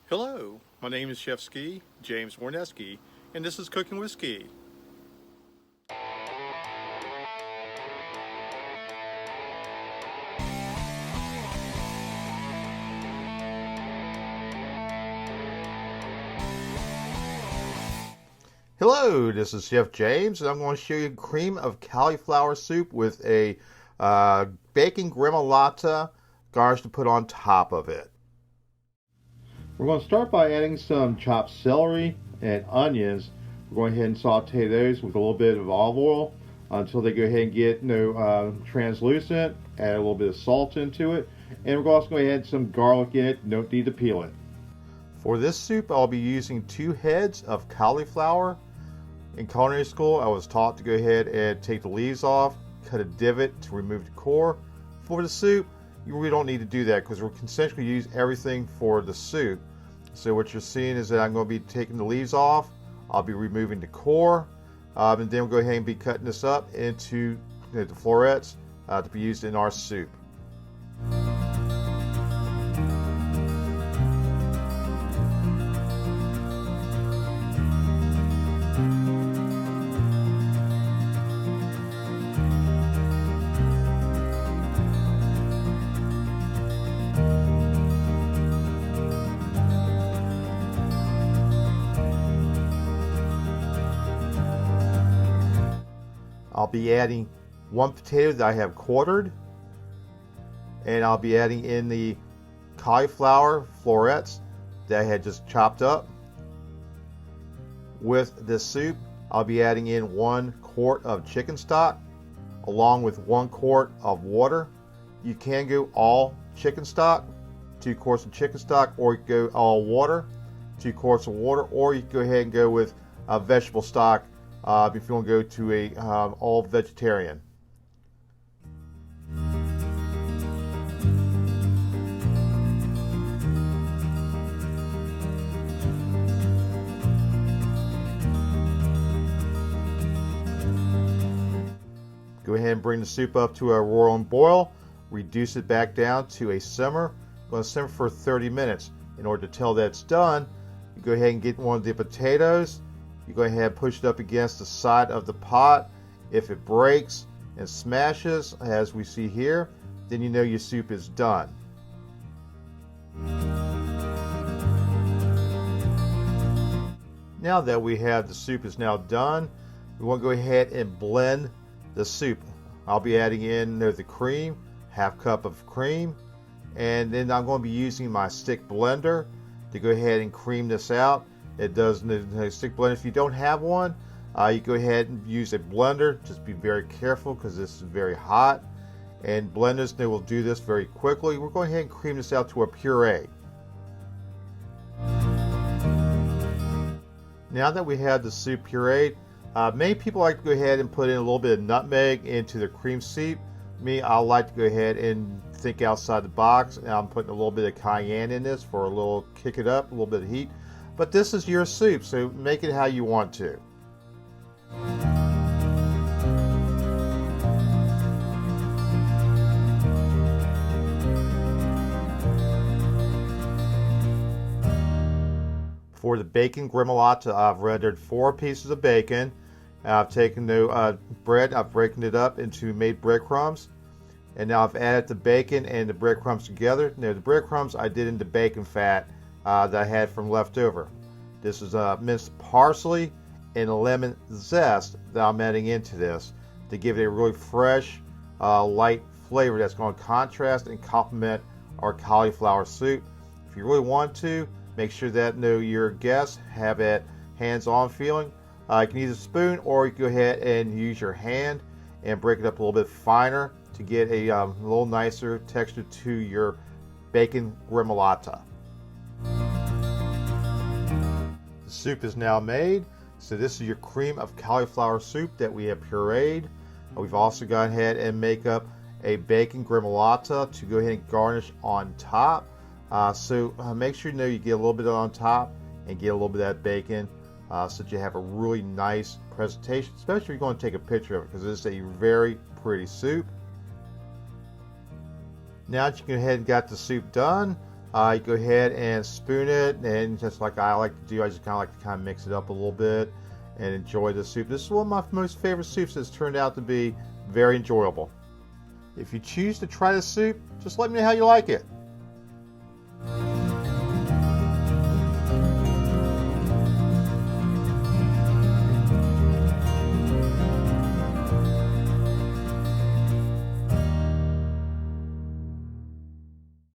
Hello, my name is Chef Ski, James Warneski, and this is Cooking with Ski. Hello, this is Chef James, and I'm going to show you cream of cauliflower soup with a bacon gremolata garnish to put on top of it. We're going to start by adding some chopped celery and onions. We're going ahead and saute those with a little bit of olive oil until they go ahead and get translucent. Add a little bit of salt into it, and we're also going to add some garlic in it. Don't need to peel it. For this soup, I'll be using 2 heads of cauliflower. In culinary school, I was taught to go ahead and take the leaves off, cut a divot to remove the core. For the soup, you really don't need to do that because we're essentially use everything for the soup. So what you're seeing is that I'm going to be taking the leaves off, I'll be removing the core, and then we'll go ahead and be cutting this up into the florets to be used in our soup. I'll be adding 1 potato that I have quartered, and I'll be adding in the cauliflower florets that I had just chopped up. With this soup, I'll be adding in 1 quart of chicken stock along with 1 quart of water. You can go all chicken stock, 2 quarts of chicken stock, or you can go all water, 2 quarts of water, or you can go ahead and go with vegetable stock if you want to go to a all vegetarian. Go ahead and bring the soup up to a roaring boil. Reduce it back down to a simmer. I'm going to simmer for 30 minutes. In order to tell that it's done, you go ahead and get one of the potatoes. You go ahead and push it up against the side of the pot. If it breaks and smashes, as we see here, then you know your soup is done. Now that we have the soup is now done, we want to go ahead and blend the soup. I'll be adding in the cream, 1/2 cup of cream, and then I'm going to be using my stick blender to go ahead and cream this out. It does the stick blender. If you don't have one, you go ahead and use a blender. Just be very careful because this is very hot. And blenders, they will do this very quickly. We're going ahead and cream this out to a puree. Now that we have the soup pureed, many people like to go ahead and put in a little bit of nutmeg into the cream soup. Me, I like to go ahead and think outside the box. And I'm putting a little bit of cayenne in this for a little kick it up, a little bit of heat. But this is your soup, so make it how you want to. For the bacon gremolata, I've rendered 4 pieces of bacon. I've taken the bread, I've broken it up into made breadcrumbs, and now I've added the bacon and the breadcrumbs together. Now the breadcrumbs I did into bacon fat that I had from leftover. This is minced parsley and a lemon zest that I'm adding into this to give it a really fresh, light flavor that's going to contrast and complement our cauliflower soup. If you really want to, make sure that your guests have that hands-on feeling. You can use a spoon, or you can go ahead and use your hand and break it up a little bit finer to get a little nicer texture to your bacon gremolata. The soup is now made, so this is your cream of cauliflower soup that we have pureed. We've also gone ahead and make up a bacon gremolata to go ahead and garnish on top. Make sure you get a little bit on top and get a little bit of that bacon so that you have a really nice presentation, especially if you're going to take a picture of it, because it's a very pretty soup. Now that you go ahead and got the soup done, You go ahead and spoon it, and just like I like to do, I just kind of mix it up a little bit and enjoy the soup. This is one of my most favorite soups that's turned out to be very enjoyable. If you choose to try the soup, just let me know how you like it.